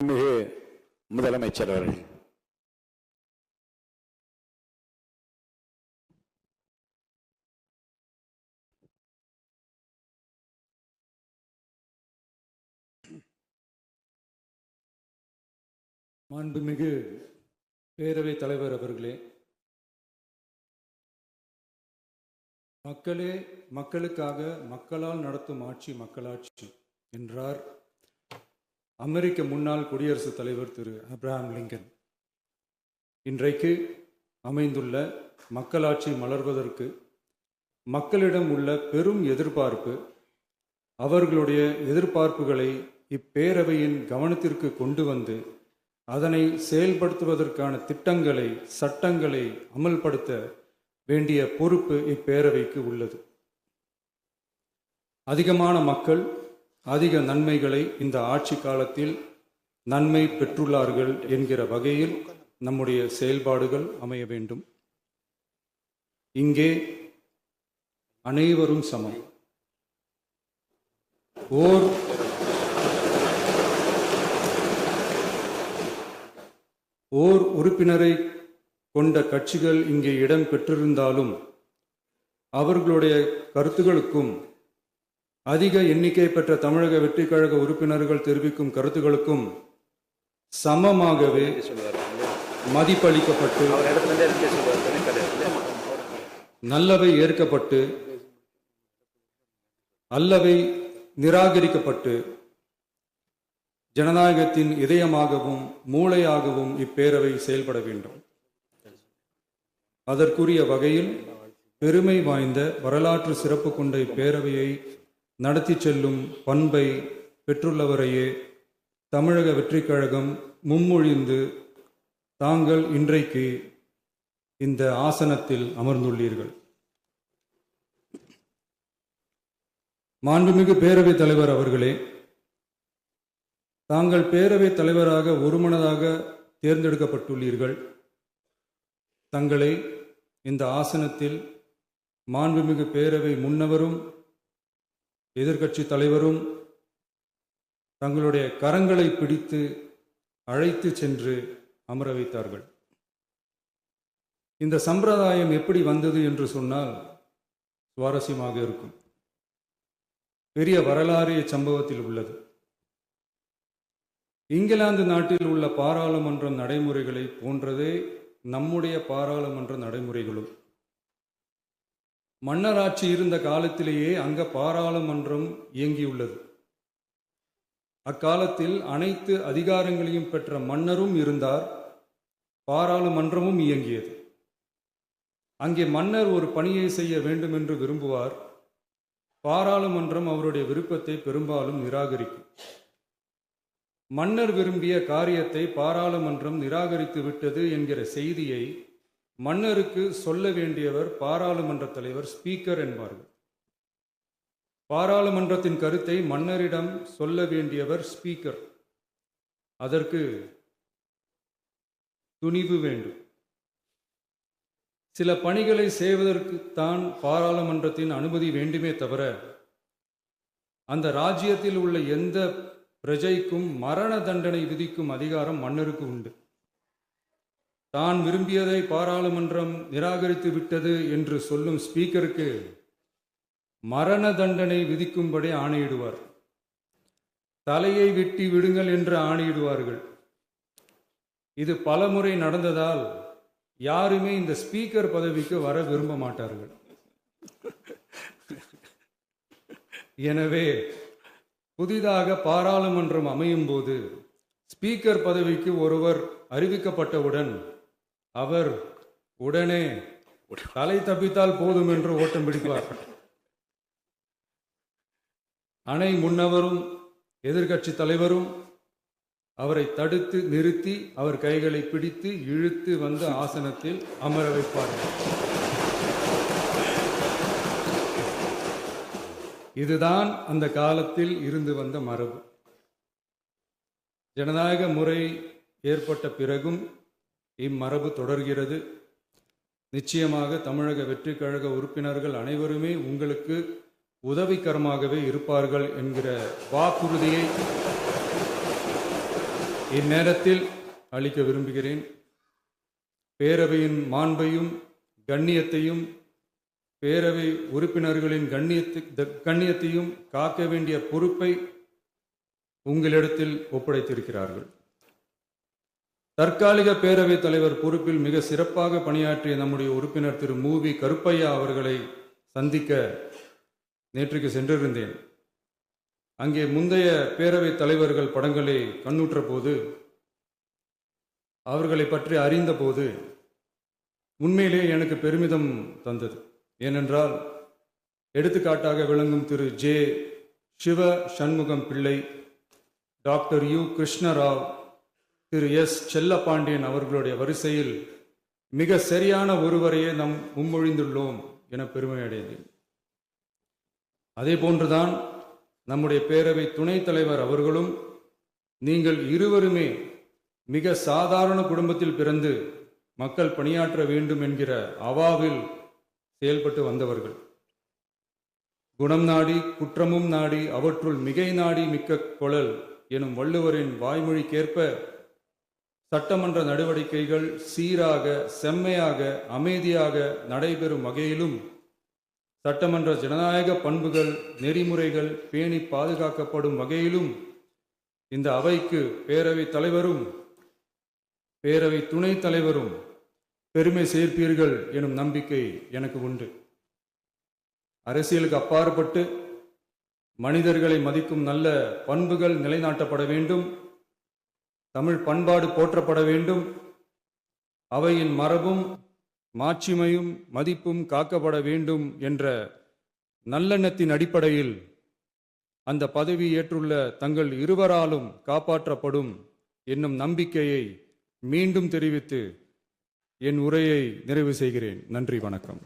மிகு முதலமைச்சர் அவர்கள். மாண்புமிகு பேரவைத் தலைவர் அவர்களே, மக்களே மக்களுக்காக மக்களால் நடத்தும் ஆட்சி மக்களாட்சி என்றார் அமெரிக்க முன்னாள் குடியரசுத் தலைவர் திரு ஆப்ரஹாம் லிங்கன். இன்றைக்கு அமைந்துள்ள மக்களாட்சி மலர்வதற்கு மக்களிடம் உள்ள பெரும் எதிர்பார்ப்பு, அவர்களுடைய எதிர்பார்ப்புகளை இப்பேரவையின் கவனத்திற்கு கொண்டு வந்து அதனை செயல்படுத்துவதற்கான திட்டங்களை, சட்டங்களை அமல்படுத்த வேண்டிய பொறுப்பு இப்பேரவைக்கு உள்ளது. அதிகமான மக்கள் அதிக நன்மைகளை இந்த ஆட்சி காலத்தில் நன்மை பெற்றுள்ளார்கள் என்கிற வகையில் நம்முடைய செயல்பாடுகள் அமைய வேண்டும். இங்கே அனைவரும் சமம். ஓர் உறுப்பினரை கொண்ட கட்சிகள் இங்கே இடம் பெற்றிருந்தாலும் அவர்களுடைய கருத்துகளுக்கும் அதிக எண்ணிக்கை பெற்ற தமிழக வெற்றிக் கழக உறுப்பினர்கள் தெரிவிக்கும் கருத்துகளுக்கும் சமமாகவே மதிப்பளிக்கப்பட்டு நல்லவை ஏற்கப்பட்டு அல்லவை நிராகரிக்கப்பட்டு ஜனநாயகத்தின் இதயமாகவும் மூளையாகவும் இப்பேரவை செயல்பட வேண்டும். அதற்குரிய வகையில் பெருமை வாய்ந்த வரலாற்று சிறப்பு கொண்ட இப்பேரவையை நடத்தி செல்லும் பண்பை பெற்றுள்ளவரையே தமிழக வெற்றிக் கழகம் முன்மொழிந்து தாங்கள் இன்றைக்கு இந்த ஆசனத்தில் அமர்ந்துள்ளீர்கள். மாண்புமிகு பேரவைத் தலைவர் அவர்களே, தாங்கள் பேரவைத் தலைவராக ஒருமனதாக தேர்ந்தெடுக்கப்பட்டுள்ளீர்கள். தங்களை இந்த ஆசனத்தில் மாண்புமிகு பேரவை முன்னவரும் எதிர்க்கட்சி தலைவரும் தங்களுடைய கரங்களை பிடித்து அழைத்து சென்று அமர வைத்தார்கள். இந்த சம்பிரதாயம் எப்படி வந்தது என்று சொன்னால் சுவாரஸ்யமாக இருக்கும். பெரிய வரலாறு சம்பவத்தில் உள்ளது. இங்கிலாந்து நாட்டில் உள்ள பாராளுமன்ற நடைமுறைகளை போன்றதே நம்முடைய பாராளுமன்ற நடைமுறைகளும். மன்னராட்சி இருந்த காலத்திலேயே அங்க பாராளுமன்றம் இயங்கியுள்ளது. அக்காலத்தில் அனைத்து அதிகாரங்களையும் பெற்ற மன்னரும் இருந்தார், பாராளுமன்றமும் இயங்கியது. அங்கே மன்னர் ஒரு பணியை செய்ய வேண்டும் என்று விரும்புவார், பாராளுமன்றம் அவருடைய விருப்பத்தை பெரும்பாலும் நிராகரிக்கும். மன்னர் விரும்பிய காரியத்தை பாராளுமன்றம் நிராகரித்து விட்டது என்கிற செய்தியை மன்னருக்கு சொல்ல வேண்டியவர் பாராளுமன்ற தலைவர், ஸ்பீக்கர் என்பார்கள். பாராளுமன்றத்தின் கருத்தை மன்னரிடம் சொல்ல வேண்டியவர் ஸ்பீக்கர். அதற்கு துணிவு வேண்டும். சில பணிகளை செய்வதற்குத்தான் பாராளுமன்றத்தின் அனுமதி வேண்டுமே தவிர அந்த ராஜ்யத்தில் உள்ள எந்த பிரஜைக்கும் மரண தண்டனை விதிக்கும் அதிகாரம் மன்னருக்கு உண்டு. தான் விரும்பியதை பாராளுமன்றம் நிராகரித்து விட்டது என்று சொல்லும் ஸ்பீக்கருக்கு மரண தண்டனை விதிக்கும்படி ஆணையிடுவார். தலையை வெட்டி விடுங்கள் என்று ஆணையிடுவார்கள். இது பலமுறை நடந்ததால் யாருமே இந்த ஸ்பீக்கர் பதவிக்கு வர விரும்ப மாட்டார்கள். எனவே புதிதாக பாராளுமன்றம் அமையும் போது ஸ்பீக்கர் பதவிக்கு ஒருவர் அறிவிக்கப்பட்டவுடன் அவர் உடனே தலை தப்பித்தால் போதும் என்று ஓட்டம் பிடிப்பார். அணை முன்னவரும் எதிர்க்கட்சி தலைவரும் அவரை தடுத்து நிறுத்தி அவர் கைகளை பிடித்து இழுத்து வந்து ஆசனத்தில் அமர வைப்பார்கள். இதுதான் அந்த காலத்தில் இருந்து வந்த மரபு. ஜனநாயக முறை ஏற்பட்ட பிறகும் இம்மரபு தொடர்கிறது. நிச்சயமாக தமிழக வெற்றிக் கழக உறுப்பினர்கள் அனைவருமே உங்களுக்கு உதவிகரமாகவே இருப்பார்கள் என்கிற வாக்குறுதியை இந்நேரத்தில் அளிக்க விரும்புகிறேன். பேரவையின் மாண்பையும் கண்ணியத்தையும் பேரவை உறுப்பினர்களின் கண்ணியத்தையும் காக்க வேண்டிய பொறுப்பை உங்களிடத்தில் ஒப்படைத்திருக்கிறார்கள். தற்காலிக பேரவைத் தலைவர் பொறுப்பில் மிக சிறப்பாக பணியாற்றிய நம்முடைய உறுப்பினர் திரு மூவி கருப்பையா அவர்களை சந்திக்க நேற்றுக்கு சென்றிருந்தேன். அங்கே முந்தைய பேரவைத் தலைவர்கள் படங்களை கண்ணுற்ற போது, அவர்களை பற்றி அறிந்த போது உண்மையிலே எனக்கு பெருமிதம் தந்தது. ஏனென்றால் எடுத்துக்காட்டாக விளங்கும் திரு ஜே சிவ சண்முகம் பிள்ளை, டாக்டர் யு கிருஷ்ணராவ், திரு எஸ் செல்லப்பாண்டியன் அவர்களுடைய வரிசையில் மிக சரியான ஒருவரையே நாம் முன்மொழிந்துள்ளோம் என பெருமை அடைந்தேன். அதே போன்றுதான் நம்முடைய பேரவை துணைத் தலைவர் அவர்களும் நீங்கள் இருவருமே மிக சாதாரண குடும்பத்தில் பிறந்து மக்கள் பணியாற்ற வேண்டும் என்கிற அவாவில் செயல்பட்டு வந்தவர்கள். குணம் நாடி குற்றமும் நாடி அவற்றுள் மிகை நாடி மிக்க கொளல் எனும் வள்ளுவரின் வாய்மொழிக்கேற்ப சட்டமன்ற நடவடிக்கைகள் சீராக, செம்மையாக, அமைதியாக நடைபெறும் வகையிலும் சட்டமன்ற ஜனநாயக பண்புகள் நெறிமுறைகள் பேணி பாதுகாக்கப்படும் வகையிலும் இந்த அவைக்கு பேரவை தலைவரும் பேரவை துணைத் தலைவரும் பெருமை சேர்ப்பீர்கள் எனும் நம்பிக்கை எனக்கு உண்டு. அரசியலுக்கு அப்பாற்பட்டு மனிதர்களை மதிக்கும் நல்ல பண்புகள் நிலைநாட்டப்பட வேண்டும். தமிழ் பண்பாடு போற்றப்பட வேண்டும். அவையின் மரபும் மாட்சிமையும் மதிப்பும் காக்கப்பட வேண்டும் என்ற நல்லெண்ணத்தின் அடிப்படையில் அந்த பதவி ஏற்றுள்ள தங்கள் இருவராலும் காப்பாற்றப்படும் என்னும் நம்பிக்கையை மீண்டும் தெரிவித்து என் உரையை நிறைவு செய்கிறேன். நன்றி, வணக்கம்.